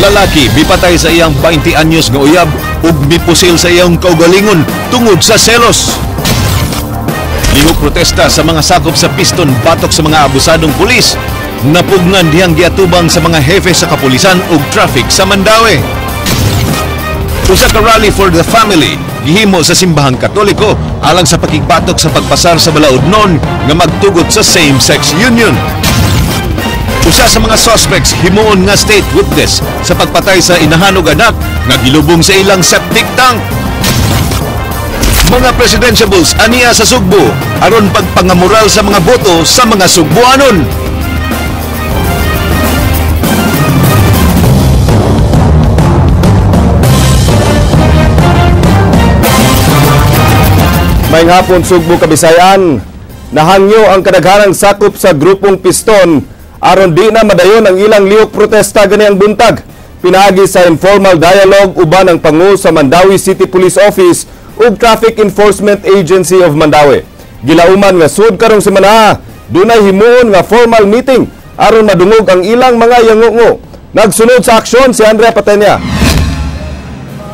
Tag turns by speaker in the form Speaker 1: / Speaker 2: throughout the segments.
Speaker 1: Lalaki bipatay sa iyang 20 anyos nga uyab ug mipusil sa iyang kaugalingon tungod sa selos. Lihok protesta sa mga sakop sa piston batok sa mga abusadong pulis. Napugnan dihang giatubang sa mga hefe sa kapulisan ug traffic sa Mandaue. Usa ka rally for the family gihimo sa simbahang Katoliko alang sa pakigbatok sa pagpasar sa balaodnon nga magtugot sa same-sex union. Usa sa mga suspects himuon nga state witness sa pagpatay sa inahanog anak nga gilubong sa ilang septic tank. Mga presidentiables aniya sa Sugbo aron pagpangamoral sa mga boto sa mga Sugboanon.
Speaker 2: May hapon Sugbo Kabisayan, nahangyo ang kadaghanang sakop sa grupong piston aron di na madayon ang ilang lihok protesta ganiyang buntag. Pinaagi sa informal dialogue uban ang pangu sa Mandaue City Police Office ug Traffic Enforcement Agency of Mandaue. Gilauman nga sud karong semana dunay himuon nga formal meeting aron madungog ang ilang mga yangungo. Nagsunod sa aksyon si Andrea Patenya.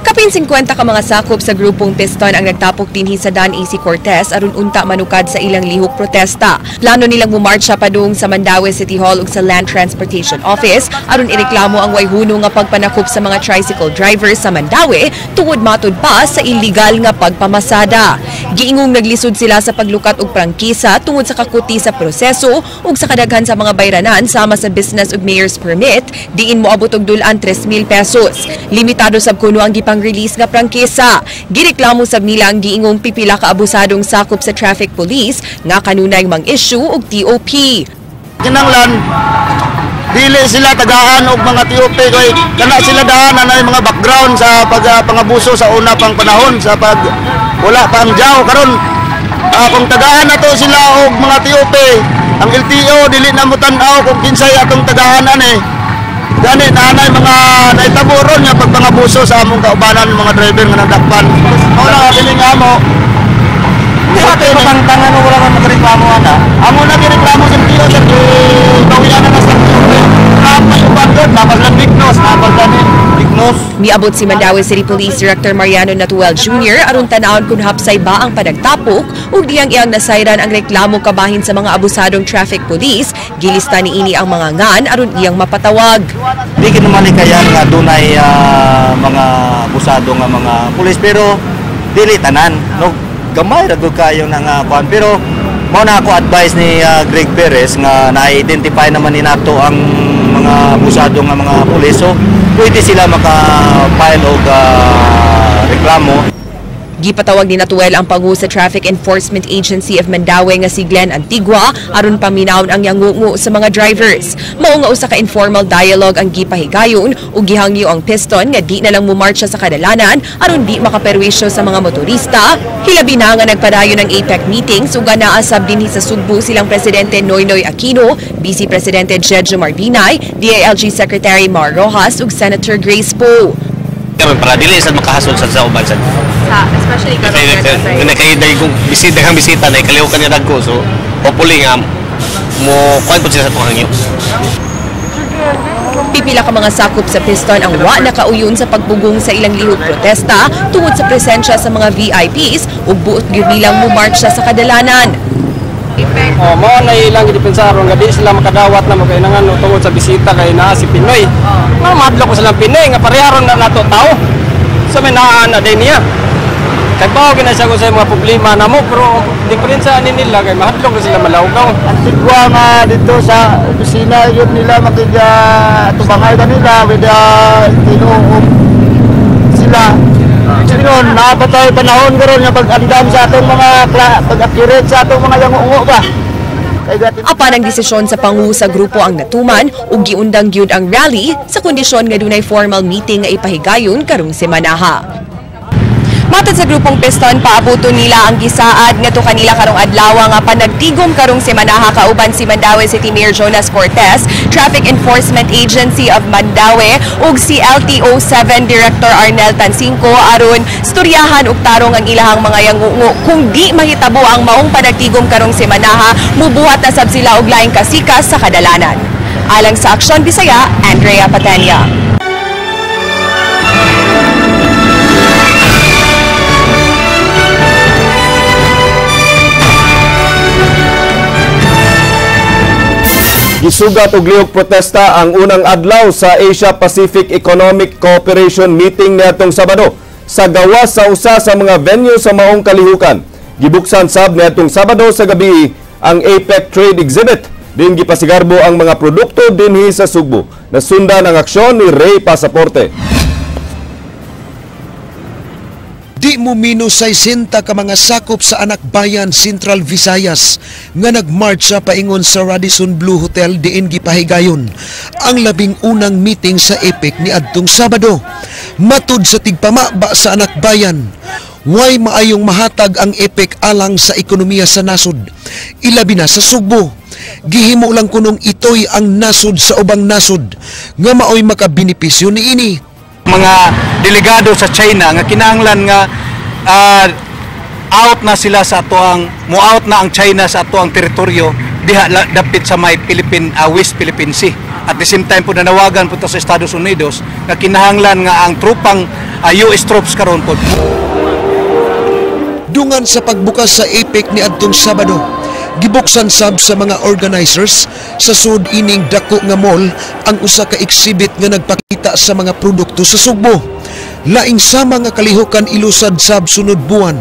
Speaker 3: Kapin 50 ka mga sakop sa grupong piston ang nagtapok dinhi sa Dan AC Cortez aron unta manukad sa ilang lihok protesta. Plano nilang mumarcha padung sa Mandaue City Hall ug sa Land Transportation Office aron ireklamo ang wayhuno nga pagpanakop sa mga tricycle drivers sa Mandaue tungod matud pa sa illegal nga pagpamasada. Giingong naglisod sila sa paglukat og prangkisa tungod sa kakuti sa proseso ug sa kadaghan sa mga bayranan sama sa business ug mayor's permit diin moabot og dulan 3,000 pesos. Limitado sab kuno ang release nga prangkisa. Gireklamo sab nila ang giingong pipila ka abusadong sakop sa traffic police nga kanunay mang issue og TOP.
Speaker 4: Kinanglan dili sila tagaan og mga TOP kay kana sila daanan ay mga background sa pangabuso sa una pang panahon sa pag wala pang jaw karon kung tagaan nato sila og mga TOP ang LTO dili na mo tan-aw kung kinsay atong tagaan ani. Gani nanay mga naitaburon nga pagpangabuso sa among kaubanan mga driver nga nadakpan. Wala kabiling amo. Pati mapangtangan wala man magreklamo ana. Amo na gireklamo sa tiyo sa kawian na sa tiyo. Kapay uban gud dapat lang dignos, dapat gani dignos.
Speaker 3: Miabot si Mandaue City Police Director Mariano Natuel Jr. aron tan-awon kun hapsay ba ang panagtapok ug diyang iyang nasayran ang reklamo kabahin sa mga abusadong traffic police. Gilista niini ang mga ngan aron iyang mapatawag.
Speaker 4: Di kinumaligayan nga dunay mga abusado nga mga pulis pero dili tanan no gamay ra gud kayo nang kuan pero mao na ako advice ni Greg Perez nga na-identify naman ni nato ang mga abusado nga mga pulis so pwede sila maka-file og reklamo.
Speaker 3: Gipatawag ni Natuel ang pangu sa Traffic Enforcement Agency of Mandaue nga si Glenn Antigua aron paminawon ang yangungo sa mga drivers. Mao nga usa ka informal dialogue ang gipahigayon ug gihangyo ang piston nga di na lang mumarcha sa kadalanan aron di makaperwisyo sa mga motorista. Hilabi na nga nagpadayon ng APEC meetings ug naasab dinhi sa Sugbo silang Presidente Noynoy Aquino, Vice Presidente Jejo Marbinay, DILG Secretary Mar Rojas ug Senator Grace Poe.
Speaker 5: Para dili sa makahasol sa uban sa
Speaker 3: especially
Speaker 5: kung nakaiday kung bisita na ikaliw ka niya dagko so hopefully nga mo kuan po sila sa tuhangyo.
Speaker 3: Pipila ka mga sakop sa piston ang wa nakauyon sa pagbugong sa ilang lihok protesta tungod sa presensya sa mga VIPs ug buot gyud nilang mumarcha sa kadalanan.
Speaker 6: Mao na ilang gidepensaron nga di sila makadawat na magkainangan tungod sa bisita kay naa si Pinoy. Madlo ko silang Pinoy nga pareharon na nato tao. So may naa na din niya. Kagbaw ginasya ko sa mga problema namo pero diferensya ani nila kay mahadlok sila malawgaw.
Speaker 4: Antigua nga dito sa opisina yun nila magigya tubangay nila with tinuog sila. Sinon, napatay panahon karon nga pag-andam sa atong mga pag-accurate sa atong mga yangungo ba.
Speaker 3: Apan ang desisyon sa pangu sa grupo ang natuman ug giundang gyud ang rally sa kondisyon nga dunay formal meeting nga ipahigayon karong semanaha. Matod sa grupong piston, paabuto nila ang gisaad nga to kanila karong adlaw nga panagtigom karong semanaha kauban si Mandaue City Mayor Jonas Cortez, Traffic Enforcement Agency of Mandaue ug si LTO7 Director Arnel Tansinco aron storyahan ug tarong ang ilahang mga yangungo. Kung di mahitabo ang maong panagtigom karong semanaha, mubuhat na sab sila og laing kasikas sa kadalanan. Alang sa Aksyon Bisaya, Andrea Patenya.
Speaker 2: Gisugat og lihok protesta ang unang adlaw sa Asia-Pacific Economic Cooperation Meeting niadtong Sabado sa gawas sa usa sa mga venue sa maong kalihukan. Gibuksan sab niadtong Sabado sa gabi ang APEC Trade Exhibit. Din gipasigarbo ang mga produkto dinhi sa Sugbo. Nasundan ang aksyon ni Ray Pasaporte.
Speaker 7: Di mo minus 60 ka mga sakop sa Anak Bayan, Central Visayas nga nagmarcha paingon sa Radisson Blu Hotel diin gipahigayon ang labing unang meeting sa APEC ni adtong Sabado. Matud sa tigpamaba sa Anak Bayan, way maayong mahatag ang APEC alang sa ekonomiya sa nasod, ilabi na sa Sugbo. Gihimo lang kunong itoy ang nasod sa ubang nasod nga maoy makabenepisyo niini.
Speaker 8: Mga delegado sa China nga kinahanglan nga out na sila sa atoang mo-out na ang China sa atoang teritoryo diha dapit sa may West Philippine Sea. At the same time po nanawagan po sa Estados Unidos nga kinahanglan nga ang trupang US troops karon po.
Speaker 7: Dungan sa pagbukas sa APEC ni adtong Sabado, gibuksan sab sa mga organizers sa sud ining dako nga mall ang usa ka exhibit nga nagpakita sa mga produkto sa Sugbo. Laing sama nga kalihukan ilusad sab sunod buwan,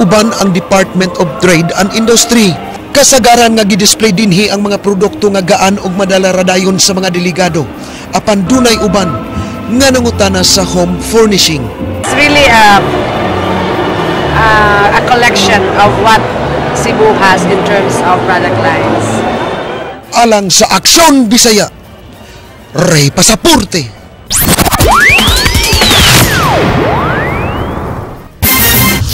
Speaker 7: uban ang Department of Trade and Industry. Kasagaran nga gidisplay dinhi ang mga produkto nga gaan og madalaradayon sa mga delegado. Apan dunay uban nga nangutana sa home furnishing.
Speaker 9: It's really a collection of what Cebu has in terms of product lines.
Speaker 7: Alang sa Aksyon Bisaya, Ray Pasaporte.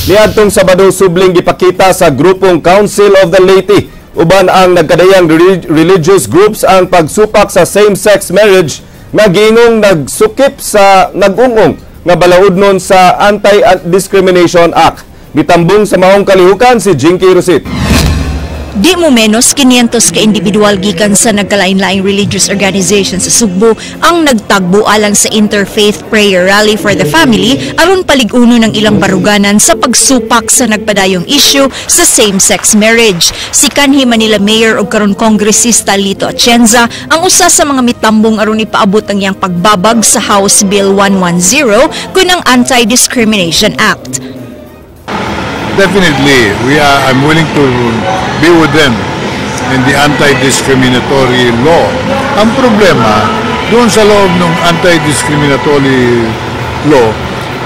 Speaker 2: Niadtong Sabado subling gipakita sa grupong Council of the Leyte uban ang nagkadayang religious groups ang pagsupak sa same-sex marriage nga giingong nagsukip sa nag-ungong nga balaudnon sa Anti-Discrimination Act. Bitambong sa maong kalihukan si Jinky Rosit.
Speaker 10: Di mo menos 500 ka individual gikan sa nagkalain-laing religious organization sa Sugbo ang nagtagbo alang sa Interfaith Prayer Rally for the Family aron paliguno ng ilang baruganan sa pagsupak sa nagpadayong issue sa same-sex marriage. Si kanhi Manila Mayor o karon Kongresista Lito Atienza ang usa sa mga mitambong aron ipaabot ang iyang pagbabag sa House Bill 110 kunang Anti-Discrimination Act.
Speaker 11: Definitely, I'm willing to be with them in the anti-discriminatory law. Ang problema, doon sa loob ng anti-discriminatory law,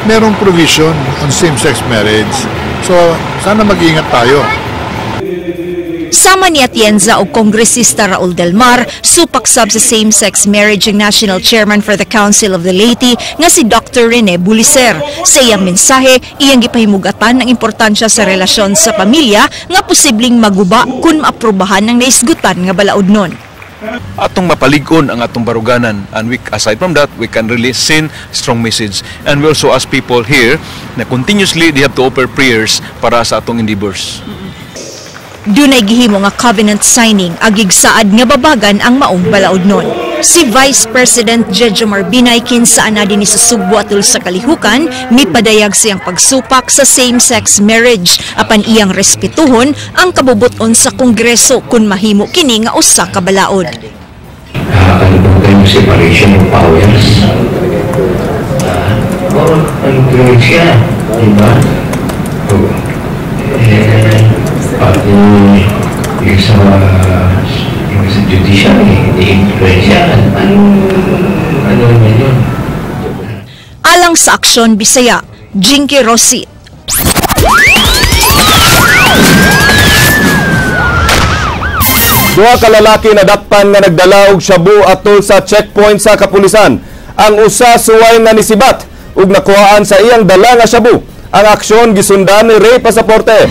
Speaker 11: merong provision on same-sex marriage. So, sana mag-ingat tayo.
Speaker 10: Sama ni Atienza o Kongresista Raul Del Mar, supak sab sa same-sex marriage ang National Chairman for the Council of the Leyte nga si Dr. Rene Bulicer. Sa iyang mensahe, iyang gipahimugatan ang importansya sa relasyon sa pamilya nga posibleng maguba kung maaprubahan ng naisgutan nga balaudnon.
Speaker 1: Atong mapalig-on ang atong baruganan, and aside from that, we can really send strong message. And we also ask people here na continuously they have to offer prayers para sa atong endeavors.
Speaker 10: Dunay gihimo nga covenant signing agig saad nga babagan ang maong balaudnon. Si Vice President Jejo Marbinay kinsaan na dinhi sa Sugbo atul sa kalihukan mipadayag siyang pagsupak sa same-sex marriage apan iyang respetuhon ang kabubuton sa Kongreso kun mahimo kini nga usa ka balaod.
Speaker 12: Ano separation of powers? Ano tuloy siya? Diba? Pati yung sa judiciary, di-influensyahan. Ano yun?
Speaker 10: Alang sa Aksyon Bisaya, Jinky Rosit.
Speaker 2: Duha ka lalaki na dakpan nga nagdala og shabu atol sa checkpoint sa kapulisan. Ang usa suway nga nisibat ug nakuhaan sa iyang dala nga shabu. Ang aksyon gisundan ni Ray Pasaporte.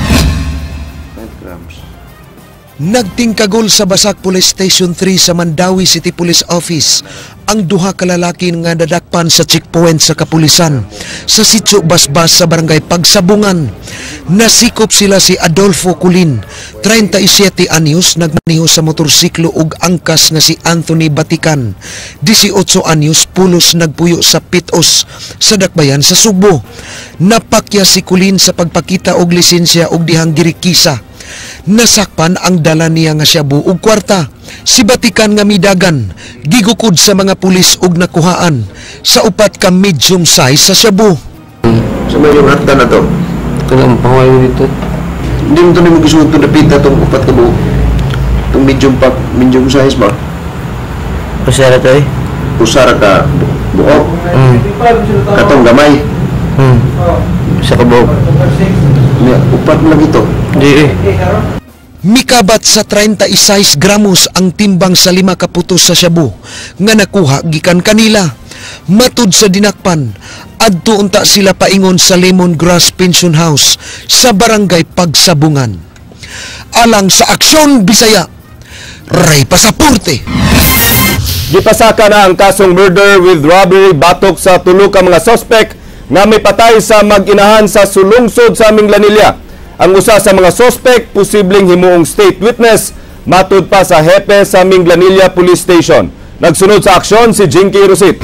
Speaker 7: Nagtingkagol sa Basak Police Station 3 sa Mandawi City Police Office ang duha ka lalaki nga nadakpan sa checkpoint sa kapulisan sa Sitio Basbas sa Barangay Pagsabungan. Nasikop sila si Adolfo Culin, 37 anyos, nagmaneho sa motorsiklo ug angkas nga si Anthony Batican, 18 anyos, pulos nagpuyo sa Pitos sa Dakbayan sa Sugbo. Napakya si Culin sa pagpakita og lisensya og dihang girikisa. Nasakpan ang dala niya nga shabu ug kwarta. Si Batikan nga midagan, gigukod sa mga pulis ug nakuhaan sa upat ka medium size sa shabu.
Speaker 13: Sa may yung hakta na to? Kailangan pangayon dito. Hindi mo ito na mag-isuot ito napita itong upat ka buo. Itong medium size ba?
Speaker 14: Pusara to eh?
Speaker 13: Pusara ka buo? Katong gamay?
Speaker 14: Sa kabuo.
Speaker 13: Upat lang ito?
Speaker 14: Hindi eh.
Speaker 7: Mikabat sa 36 gramos ang timbang sa 5 kaputos sa shabu nga nakuha gikan kanila. Matud sa dinakpan, adto unta sila paingon sa Lemongrass Pension House sa Barangay Pagsabungan. Alang sa Aksyon Bisaya, Ray Pasaporte.
Speaker 2: Gipasaka na ang kasong murder with robbery batok sa tulo ka mga suspect nga may patay sa mag-inahan sa sulungsod sa Minglanilla. Ang usa sa mga suspect posibleng himuong state witness matud pa sa hepe sa Minglanilla Police Station. Nagsunod sa aksyon si Jinky Rosit.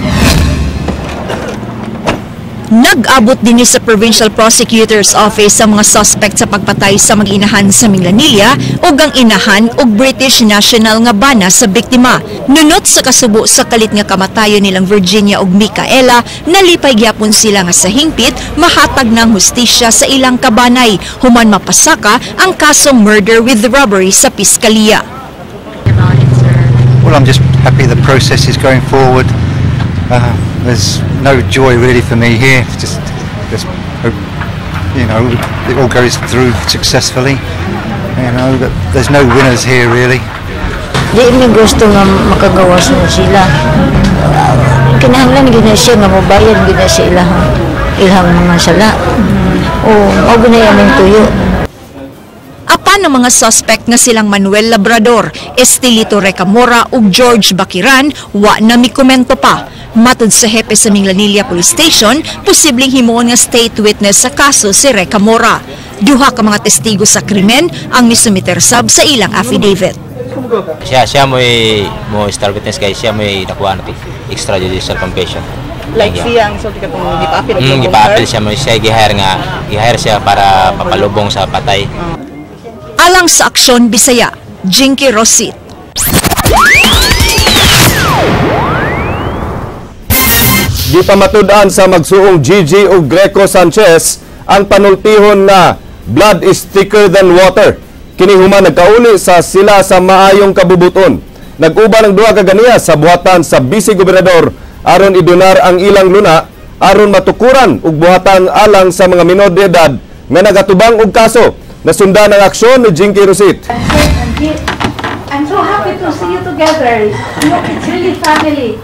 Speaker 10: Nag-abot din sa Provincial Prosecutor's Office sa mga suspect sa pagpatay sa mag-inahan sa Minglanilla ug ang inahan ug British national nga bana sa biktima. Nunot sa kasubo sa kalit nga kamatayon nilang Virginia ug Micaela, nalipay gyapon sila nga sa hingpit mahatag ng hustisya sa ilang kabanay human mapasaka ang kasong murder with robbery sa piskalya.
Speaker 15: Well, I'm just happy the process is going forward. There's no joy really for me here. Just hope, you know, it all goes through successfully. You know, that there's no winners here really.
Speaker 16: Di mi gusto nga makagawas mo sila. Kinahanglan gid na siya nga mobayad gid na siya ilahang mga sala. O mao gunay among tuyo.
Speaker 10: Apan ang mga suspect nga silang Manuel Labrador, Estelito Recamora ug George Bakiran wa na mikomento pa. Matud sa hepe sa Minglanilla Police Station, posibleng himuon nga state witness sa kaso si Recamora. Duha ka mga testigo sa krimen ang misumiter sab sa ilang affidavit.
Speaker 17: Siya mo star witness kay siya may nakuha na extrajudicial confession.
Speaker 18: Like siya ang sulti katong gipaapil
Speaker 17: gipaapil siya mo siya gihire siya para papalubong sa patay.
Speaker 10: Alang sa Aksyon Bisaya, Jinky Rosit.
Speaker 2: Gipamatud-an sa magsuong Gigi ug Greco Sanchez ang panultihon na blood is thicker than water. Kini human nagkauli sa sila sa maayong kabubuton. Nag-uban ang duha ka ganiya sa buhatan sa Vice Gobernador aron idonar ang ilang luna aron matukuran ug buhatan alang sa mga minor de edad nga nagatubang og kaso. Nasundan ang aksyon ni Jinky Rosit.
Speaker 19: I'm so happy to see you together. Look, it's really family.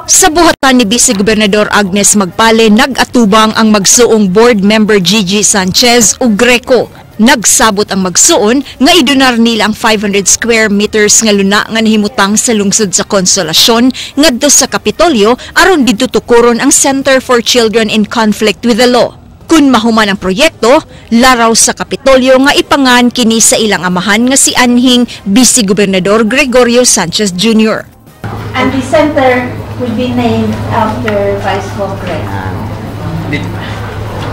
Speaker 10: Sa buhatan ni Vice Gobernador Agnes Magpale, nag-atubang ang magsuong board member Gigi Sanchez ug Greco. Nagsabot ang magsuon nga idonar nila ang 500 square meters nga luna nga nahimutang sa lungsod sa Konsolasyon ngadto sa Kapitolyo aron didto tukuron ang Center for Children in Conflict with the Law. Kung mahuman ang proyekto, laraw sa Kapitolyo nga ipangan kini sa ilang amahan nga si anhing Vice Gobernador Gregorio Sanchez Jr.
Speaker 19: And the center will be named after Vice Congress.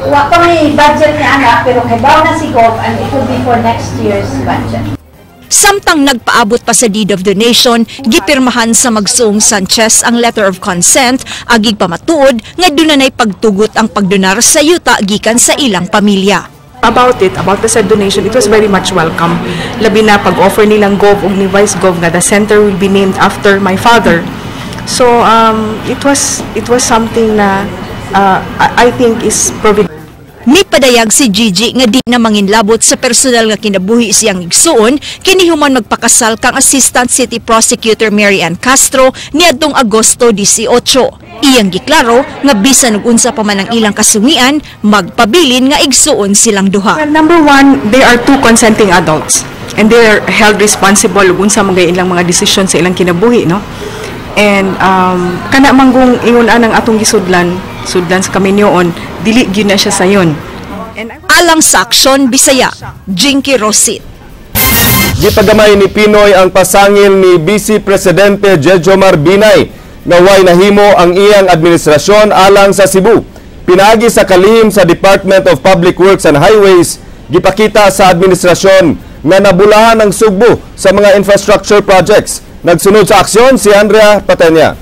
Speaker 19: Wa pa may budget niya anak, pero kay bawa na si Gov and it will be for next year's budget.
Speaker 10: Samtang nagpaabot pa sa deed of donation, gipirmahan sa magsuong Sanchez ang letter of consent agig pamatuod nga dunay pagtugot ang pagdonar sa yuta gikan sa ilang pamilya.
Speaker 18: About the said donation, it was very much welcome. Labi na pag-offer nilang Gov ug ni Vice Gov nga the center will be named after my father. So it was something na I think is provident.
Speaker 10: Mipadayag si Gigi nga di na manginlabot sa personal nga kinabuhi siyang igsuon kini human magpakasal kang Assistant City Prosecutor Mary Ann Castro niadtong Agosto 18. Iyang giklaro nga bisan ug unsa pa man ang ilang kasungian, magpabilin nga igsuon silang duha.
Speaker 18: Well, number one, they are two consenting adults and they are held responsible ug unsa man ilang mga desisyon sa ilang kinabuhi, no? And kana manggong ingon-an ang atong sudlan sa kaminyoon, dili gyud na siya sayon.
Speaker 10: Alang sa Aksyon Bisaya, Jinky Rosit.
Speaker 2: Gipagamay ni Pinoy ang pasangil ni Vice Presidente Jejomar Binay na way nahimo ang iyang administrasyon alang sa Cebu. Pinaagi sa kalihim sa Department of Public Works and Highways, gipakita sa administrasyon nga nabulahan ang Sugbo sa mga infrastructure projects. Nagsunod sa aksyon si Andrea Patenya.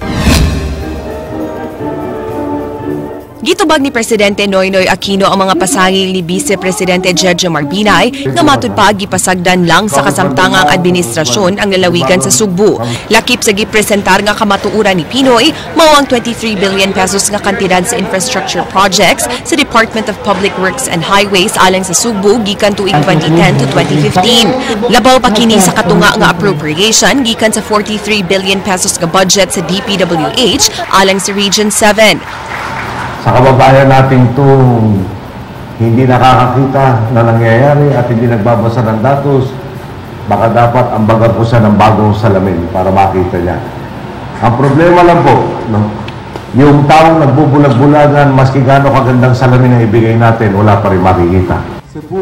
Speaker 3: Gitubag ni Presidente Noynoy Aquino ang mga pasangil ni Vice Presidente Jejo Marbinay nga matud pa gipasagdan lang sa kasamtangang administrasyon ang lalawigan sa Sugbo. Lakip sa gipresentar nga kamatuoran ni Pinoy mao ang 23 billion pesos nga kantidad sa infrastructure projects sa Department of Public Works and Highways alang sa Sugbo gikan tuig 2010 to 2015. Labaw pa kini sa katunga nga appropriation gikan sa 43 billion pesos nga budget sa DPWH alang sa Region 7.
Speaker 20: Sa kababayan natin itong hindi nakakakita na nangyayari at hindi nagbabasa ng datos, baka dapat ambagan ko siya ng bagong salamin para makita niya. Ang problema lang po, no, yung taong nagbubulag-bulagan, maski gaano kagandang salamin na ibigay natin, wala pa rin makikita.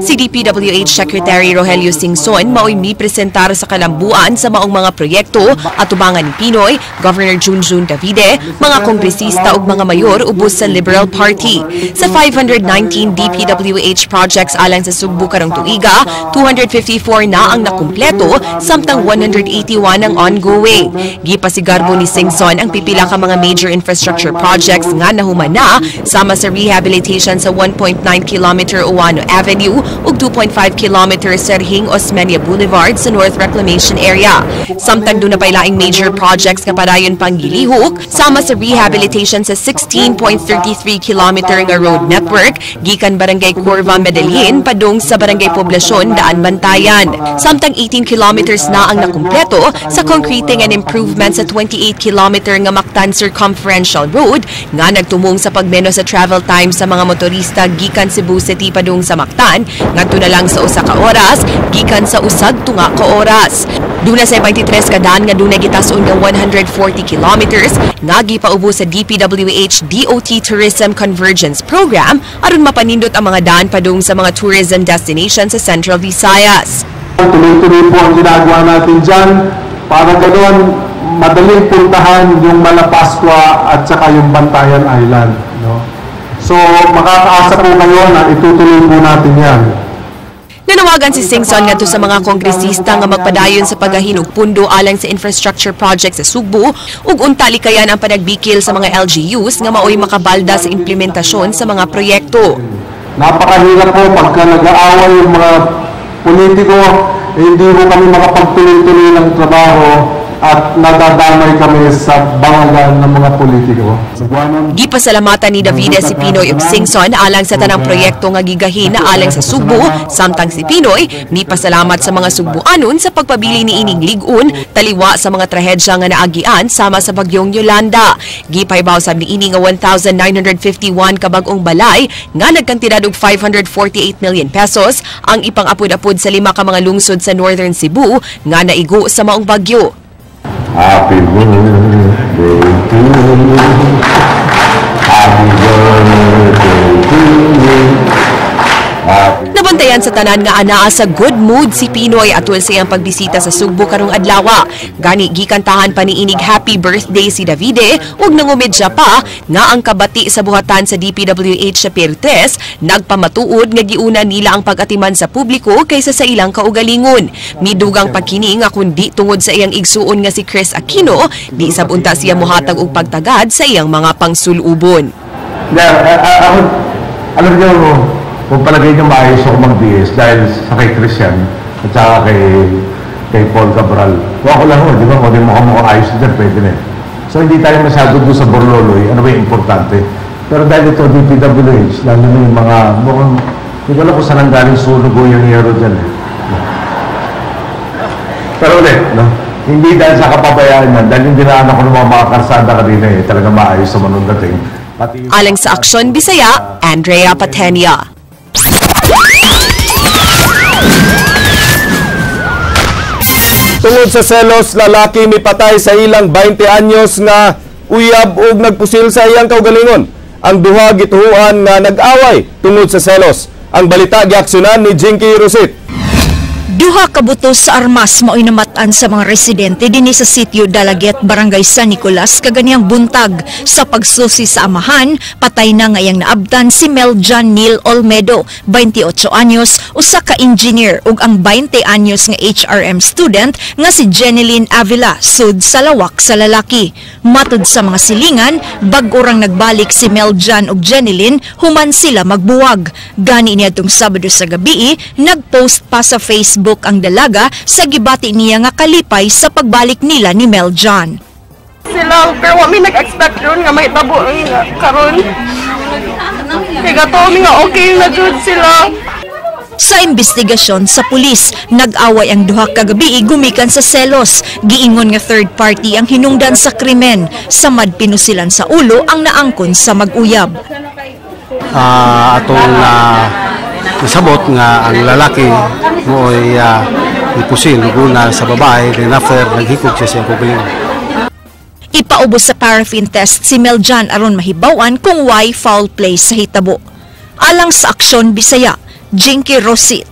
Speaker 3: Si DPWH Secretary Rogelio Singson mao'y mipresentar sa kalambuan sa maong mga proyekto at tubangan ni Pinoy, Governor Junjun Davide, mga kongresista ug mga mayor ubos sa Liberal Party. Sa 519 DPWH projects alang sa Sugbo karong tuiga, 254 na ang nakumpleto, samtang 181 ang ongoing. Gipasigarbo ni Singson ang pipila ka mga major infrastructure projects nga nahuman na, sama sa rehabilitation sa 1.9 km Uwano Avenue ug 2.5 km sa Rihing Osmeña Boulevard sa North Reclamation Area. Samtang doon na pailaing major projects nga padayon pang gilihok, sama sa rehabilitation sa 16.33 km nga road network, gikan Barangay Corva, Medellin, padung sa Barangay Poblasyon, Daan, Bantayan. Samtang 18 kilometers na ang nakumpleto sa concreting and improvement sa 28 km nga Mactan Circumferential Road, nga nagtumong sa pagmeno sa travel time sa mga motorista gikan Cebu City padung sa Mactan, ngadto na lang sa usa ka oras gikan sa usag tunga ka oras. Duna sa 23 ka daan nga dunay gitason nga 140 kilometers nga gipaubo sa DPWH DOT Tourism Convergence Program aron mapanindot ang mga daan padung sa mga tourism destinations sa Central Visayas.
Speaker 20: Tuloy-tuloy po ang ginagawa natin dyan para ganoon madaling puntahan yung Malapascua at saka yung Bantayan Island. No? So, makakaasa po kayo na itutuloy po natin yan.
Speaker 3: Nanawagan si Singson ngadto sa mga kongresista nga magpadayon sa paghahinog pundo alang sa infrastructure projects sa Sugbo ug unta likayan ang panagbikil sa mga LGUs nga maoy makabalda sa implementasyon sa mga proyekto.
Speaker 20: Napakahirap po pagka nag-aaway yung mga politiko, hindi po kami makapagtuloy-tuloy ng trabaho at nadadamay kami sa bangalan ng mga politiko.
Speaker 3: Gipasalamatan ni Davide si Pinoy ug Singson alang sa tanang proyekto nga gigahin na alang sa Sugbo, samtang si Pinoy ni pasalamat sa mga Sugboanon sa pagpabili ni ining lig-on taliwa sa mga trahedya nga naagian sama sa bagyong Yolanda. Gipaybaw sab niini nga 1,951 ka bag-ong balay nga nagkantidad og 548 million pesos ang ipang-apod-apod sa 5 ka mga lungsod sa Northern Cebu nga naigo sa maong bagyo.
Speaker 20: Happy birthday to you. Happy birthday to you.
Speaker 3: Nabantayan sa tanan nga anaa sa good mood si Pinoy atol sa iyang pagbisita sa Sugbo karong adlaw. Gani gikantahan pa niinig happy birthday si Davide ug nangumedya pa nga ang kabati sa buhatan sa DPWH sa Pertes nagpamatuod nga giuna nila ang pag-atiman sa publiko kaysa sa ilang kaugalingon. Midugang pagkini nga kundi tungod sa iyang igsuon nga si Chris Aquino, di sabunta siya mohatag og pagtagad sa iyang mga pangsulubon.
Speaker 20: Alam niyo, kung palagay niyo maayos ako mag-DS dahil sa kay Christian at saka kay Paul Cabral. Kung ako lang ho, di ba? Kung di mo ayos dyan, pwede na. So hindi tayo masyado doon sa Borloloy, ano ba yung importante? Pero dahil ito, DPWH, lalo na yung mga, mukhang, hindi ko alam kung saan ang galing sunog o yung hero dyan. Pero ulit, no? Hindi dahil sa kapabayaan yan, dahil yung dinaan ako ng mga karsada kanina talaga maayos sa manundating.
Speaker 3: Alang sa Aksyon Bisaya, Andrea Patenya.
Speaker 2: Tungod sa selos, lalaki mipatay sa ilang 20 anyos nga uyab ug nagpusil sa iyang kaugalingon. Ang duha gituhuan nga nag-away tungod sa selos. Ang balita giaksyonan ni Jinky Rosit.
Speaker 10: Duha ka butos sa armas mao'y namatan sa mga residente dinhi sa sitio Dalaget, Barangay San Nicolas kaganiyang buntag. Sa pagsusi sa amahan, patay na ngayang naabtan si Meljan Neil Olmedo, 28 anyos, usa ka engineer ug ang 20 anyos nga HRM student nga si Jeneline Avila sud sa lawak sa lalaki. Matud sa mga silingan, bag-o rang nagbalik si Meljan ug Jeneline human sila magbuwag. Gani niadtong Sabado sa gabi, nagpost pa sa Facebook ang dalaga sa gibati niya nga kalipay sa pagbalik nila ni Meljan.
Speaker 18: Sila, pero wami nag-expect yun nga may tabo nga karon. Kaya gato mi nga okay na jud sila.
Speaker 10: Sa investigasyon sa pulis, nag-away ang duha ka gabi gumikan sa selos. Giingon nga third party ang hinungdan sa krimen. Samad pinusilan sa ulo ang naangkon sa mag-uyab.
Speaker 21: Atong nasabot nga ang lalaki mo'y ipusil guna sa babae, then after naghikog siya sa kugaling.
Speaker 10: Ipaubos sa paraffin test si Meljan aron mahibawan kung why foul play sa hitabo. Alang sa Aksyon Bisaya, Jinky Rosit.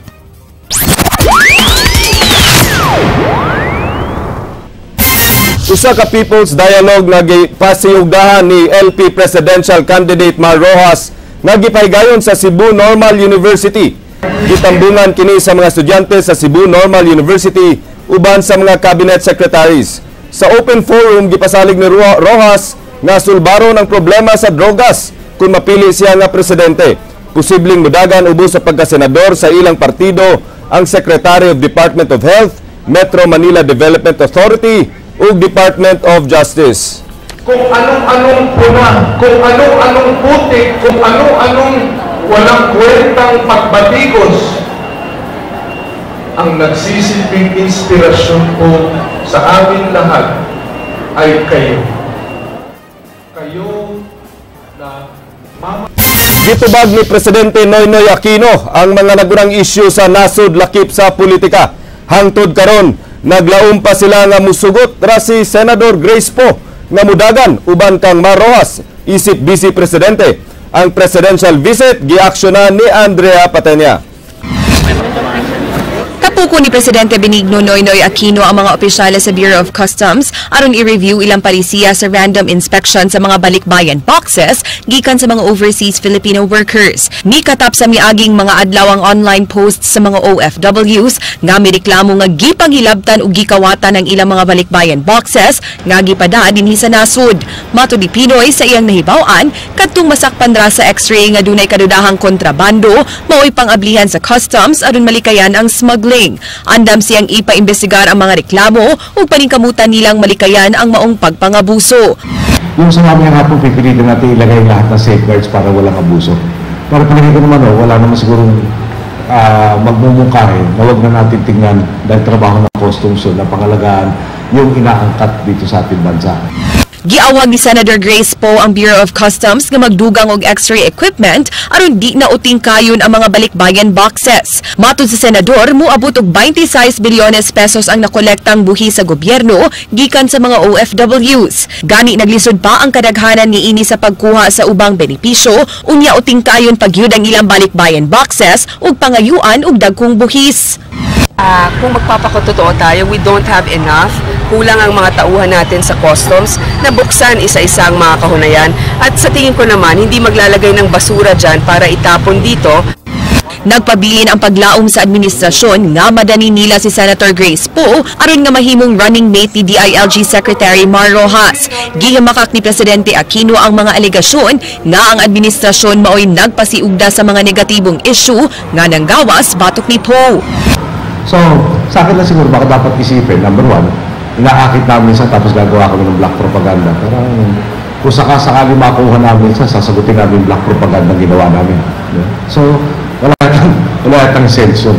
Speaker 2: Usa ka People's Dialogue nga gipasiyugdahan ni LP Presidential Candidate Mar Rojas nga gipaygayon sa Cebu Normal University. Gitambungan kini sa mga estudyante sa Cebu Normal University uban sa mga cabinet secretaries. Sa open forum gipasalig ni Rojas nga sulbaro ng problema sa drogas kung mapili siya nga presidente. Posibleng mudagan ubos sa pagkasenador sa ilang partido ang Secretary of Department of Health, Metro Manila Development Authority ug Department of Justice.
Speaker 22: Kung anong-anong puna, kung anong-anong putik, kung anong-anong walang kwentang pagbatikos ang nagsisilbing inspirasyon ko sa amin lahat ay kayo. Kayo na mama...
Speaker 2: Gitubag ni Presidente Noynoy Aquino ang mga nagunang issue sa nasud lakip sa politika. Hangtod karon, naglaom pa sila nga musugot ra si Senador Grace Poe nga mudagan uban kang Mar Rojas, isip Vice Presidente. Ang presidential visit giaksyonan ni Andrea Patenya.
Speaker 3: Kapuko ni Presidente Benigno Noynoy Aquino ang mga opisyales sa Bureau of Customs aron i-review ilang palisiya sa random inspection sa mga balikbayan boxes gikan sa mga overseas Filipino workers. Nikatap sa miaging mga adlaw ang online posts sa mga OFWs nga mireklamo nga gipanghilabtan ug gikawatan ang ilang mga balikbayan boxes nga gipada dinhi sa nasud. Matud ni Pinoy sa iyang nahibaw-an kadtong masakpan ra sa X-ray nga dunay kadudahang kontrabando mao'y pangablihan sa customs aron malikayan ang smuggling. Andam siyang ipaimbestigar ang mga reklamo ug paningkamutan nilang malikayan ang maong pagpangabuso.
Speaker 20: Yung sinabi nga po, pipilitin natin ilagay lahat ng safeguards para walang abuso. Pero palagay ko naman, wala naman sigurong magmumungkahin na huwag na natin tingnan dahil trabaho ng customs na pangalagaan yung inaangkat dito sa ating bansa.
Speaker 3: Giawag ni Senator Grace Poe ang Bureau of Customs nga magdugang og X-ray equipment aron di na uting kayon ang mga balikbayan boxes. Matud sa senador, moabot og 26 bilyones pesos ang nakolektang buhi sa gobyerno gikan sa mga OFWs. Gani naglisod pa ang kadaghanan niini sa pagkuha sa ubang benepisyo, unya uting kayon pagyud ang ilang balikbayan boxes ug pangayuan og dagkong buhis.
Speaker 9: Kung magpapakatotoo tayo, we don't have enough. Kulang ang mga tauhan natin sa customs na buksan isa-isang mga kahunayan. At sa tingin ko naman, hindi maglalagay ng basura dyan para itapon dito.
Speaker 3: Nagpabilin ang paglaom sa administrasyon nga madani nila si Senator Grace Poe aron nga mahimong running mate ni DILG Secretary Mar Rojas. Gihamakak ni Presidente Aquino ang mga alegasyon nga ang administrasyon mao'y nagpasiugda sa mga negatibong issue nga nanggawas batok ni Poe.
Speaker 20: So, sa akin lang siguro baka dapat isipin, number one, inaakit namin siya tapos gagawa kami ng black propaganda. Pero kung sakasakali makuha namin siya, sasagutin namin black propaganda ang ginawa namin. So, wala yatang sense yun.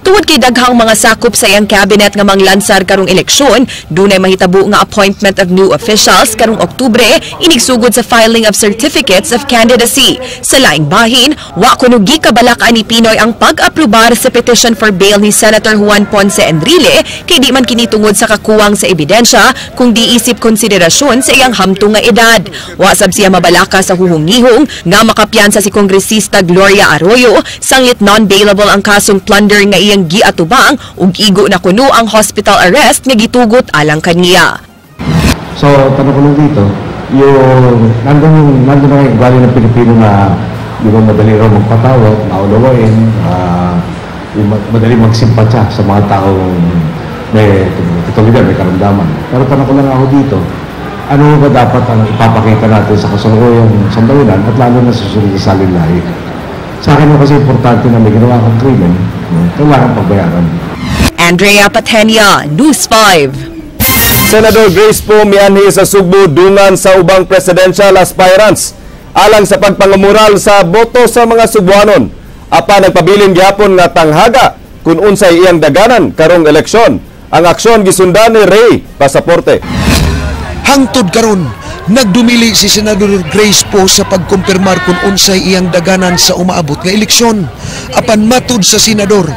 Speaker 3: Tungod kay daghang mga sakop sa iyang cabinet nga manglansar karong eleksyon, dunay mahitabo nga appointment of new officials karong Oktubre inigsugod sa filing of certificates of candidacy. Sa laing bahin, wa kuno gikabalak-an ni Pinoy ang pag-aprobar sa petition for bail ni Senator Juan Ponce Enrile kay di man kini tungod sa kakuwang sa ebidensya kung di isip konsiderasyon sa iyang hamtong nga edad. Wa sab siya mabalaka sa huhong-ngihong nga makapiyansa si Kongresista Gloria Arroyo sanglit non-bailable ang kasong plunder nga iyang siyang giatubang ug igo na kuno ang hospital arrest nga gitugot alang kaniya.
Speaker 20: So, tanong ko lang dito, yung nandun na yung ugali ng Pilipino na di ba madali raw magpatawad, naunawain, yung madali magsimpatya sa mga taong may katulad, may karamdaman. Pero tanong ko lang ako dito, ano ba dapat ang ipapakita natin sa kasalukuyang sambayanan at lalo na sa susunod na salinlahi? Sa akin mo kasi importante na may ginawa kang krimen, kailangan pagbayaran.
Speaker 3: Andrea Patenia, News 5.
Speaker 2: Senador Grace Poe mianhi sa Sugbo dungan sa ubang presidential aspirants alang sa pagpangamural sa boto sa mga Subuanon. Apa nagpabilin gyapon nga tanghaga kung unsay iyang daganan karong eleksyon. Ang aksyon gisundan ni Ray Pasaporte.
Speaker 7: Hangtod karon, nagdumili si Senador Grace Poe sa pagkumpirmar kung unsay iyang daganan sa umaabot nga eleksyon. Apan matud sa senador,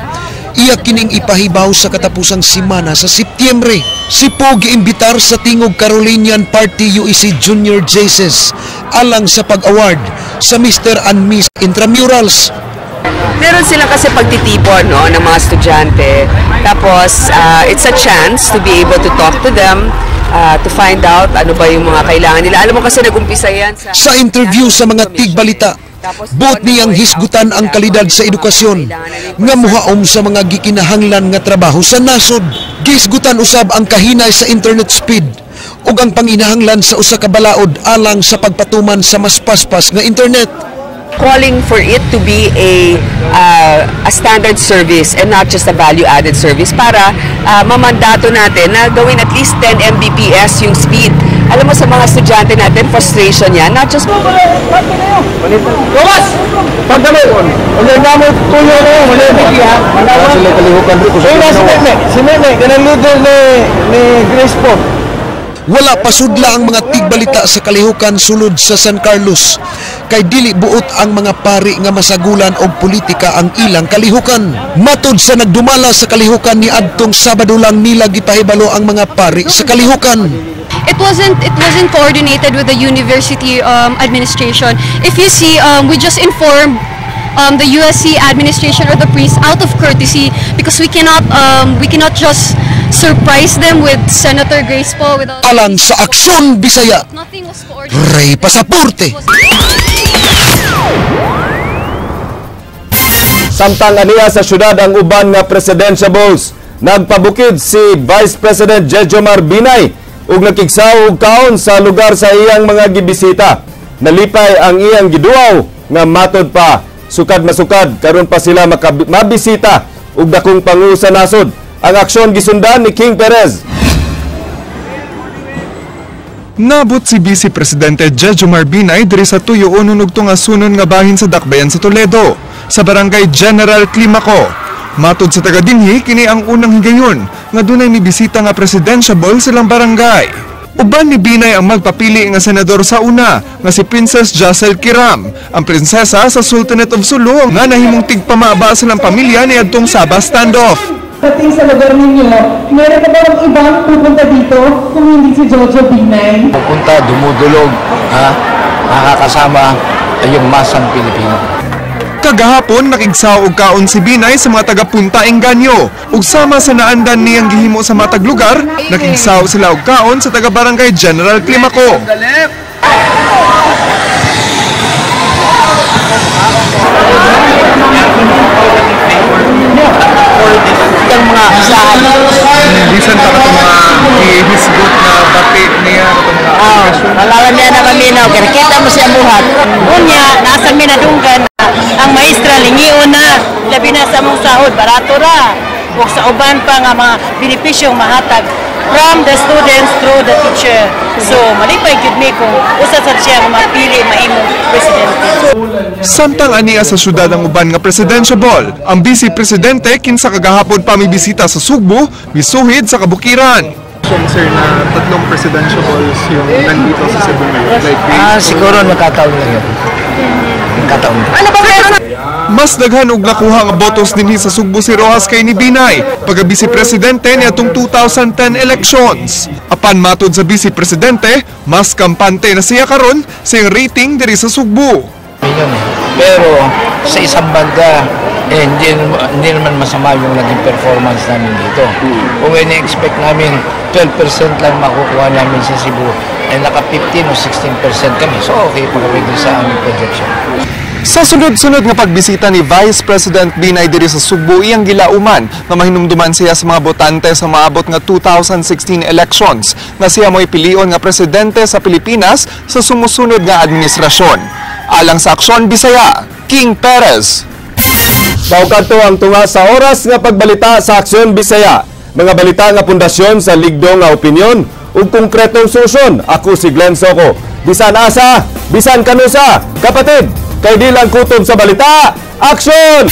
Speaker 7: iya kining ipahibaw sa katapusang simana sa Setyembre. Si Poe giimbitar sa tingog Carolinian Party UEC Junior Jaces alang sa pag-award sa Mr. and Miss Intramurals.
Speaker 9: Meron sila kasi pagtitipon ng mga estudyante. Tapos, it's a chance to be able to talk to them, to find out ano ba yung mga kailangan nila. Alam mo kasi nag-umpisa yan
Speaker 7: sa interview sa mga tigbalita. Buot niyang hisgutan ang kalidad sa edukasyon nga muhaom sa mga gikinahanglan nga trabaho sa nasod. Gihisgutan usab ang kahinay sa internet speed ug ang panginahanglan sa usa ka balaod alang sa pagpatuman sa mas paspas nga internet.
Speaker 9: Calling for it to be a standard service and not just a value-added service para mamandato natin na gawin at least 10 Mbps yung speed. Alam mo sa mga estudyante natin, frustration yan, not just... Thomas!
Speaker 22: Pagdamon! Wala namin tuyo ko, wala bigi ha? Sila kalihukan rin ko sa si Meme, ganang leader ni Grace Poe.
Speaker 7: Wala pasudla ang mga tigbalita sa kalihukan sulod sa San Carlos. Kay dili buot ang mga pari nga masagulan og politika ang ilang kalihukan. Matod sa nagdumala sa kalihukan ni adtong Sabado lang nila gipahibalo ang mga pari sa kalihukan.
Speaker 5: It wasn't coordinated with the university administration. If you see, we just informed the USC administration or the priest out of courtesy because we cannot just surprise them with Senator Grace Poe.
Speaker 7: Alang sa Aksyon Bisaya, Ray Pasaporte.
Speaker 2: Samtang aniya sa syudad ang uban nga presidentiables, nagpabukid si Vice President Jejomar Binay ug nakigsaw og kaon sa lugar sa iyang mga gibisita. Nalipay ang iyang giduaw nga matod pa sukad masukad karon pa sila mabisita ug dakong pangu sa nasod. Ang aksyon gisundan ni King Perez.
Speaker 6: Nabot si Vice Presidente Jejomar Binay diri sa tuyo-unon ug tungasunon nga bahin sa Dakbayan sa Toledo, sa Barangay General Climaco. Matod sa taga-dinhi, kini ang unang higayon nga dunay mibisita nga presidentiable silang barangay. Uban ni Binay ang magpapili nga senador sa una nga si Princess Jacel Kiram, ang prinsesa sa Sultanate of Sulu nga nahimong tigpamaba silang pamilya ni adtong Sabah standoff.
Speaker 23: Dating sa lugar ninyo, meron ka ba ng ibang pupunta dito kung hindi si Jojo Binay?
Speaker 24: Pupunta, dumudulog, nakakasama ay yung masang Pilipino.
Speaker 6: Kagahapon, nakigsaw og kaon si Binay sa mga taga-Punta Enganyo. Ug sama sa naandan niyang gihimo sa matag lugar, nakigsaw sila og kaon sa taga-Barangay General Climaco.
Speaker 24: Ang mga isahan.
Speaker 6: Bisan pa ka mga ihisgot na bati niya.
Speaker 25: Alawan niya na paminaw, kaya kita mo siya buhat. Unya, nasa minadunggan ang maestra lingiyon na, labi na sa mong sahod, barato ra. O sa uban pa nga mga benepisyong mahatag from the students through the teacher. So, malipay gyud mi kung usa sa siya mapili mahimong presidente.
Speaker 6: Samtang aniya sa syudad ang uban nga presidentiable, ang Vice Presidente kinsa kagahapon pa may bisita sa Sugbo, misuhid sa kabukiran.
Speaker 22: Sir, na tatlong presidentiables yung nandito sa Cebu ngayon. Like,
Speaker 24: siguro nakataon na yun. Nakataon.
Speaker 5: Ano ba meron?
Speaker 6: Mas daghan og nakuha nga botos dinhi sa Sugbo si Rojas kay ni Binay, pagka-Vice Presidente niadtong 2010 elections. Apan matod sa Vice Presidente, mas kampante na siya karon sa iyang rating diri sa Sugbo.
Speaker 24: yun eh. Pero sa isang banda, hindi naman masama yung naging performance namin dito. Kung ini-expect namin 12% lang makukuha namin sa Cebu, naka 15 o 16% kami. So okay pa kami sa aming projection.
Speaker 6: Sa sunod-sunod nga pagbisita ni Vice President Binay diri sa Sugbo, iyang gilauman na mahinumduman siya sa mga botante sa maabot nga 2016 elections na siya mo'y pilion nga presidente sa Pilipinas sa sumusunod nga administrasyon. Alang sa Aksyon Bisaya, King Perez.
Speaker 2: Baukadto ang tunga sa oras nga pagbalita sa Aksyon Bisaya. Mga balita nga pundasyon sa ligdo nga opinyon ug konkretong solusyon. Ako si Glenn Soco. Bisan asa, bisan kanusa, kapatid, kay di lang kutob sa balita, aksyon!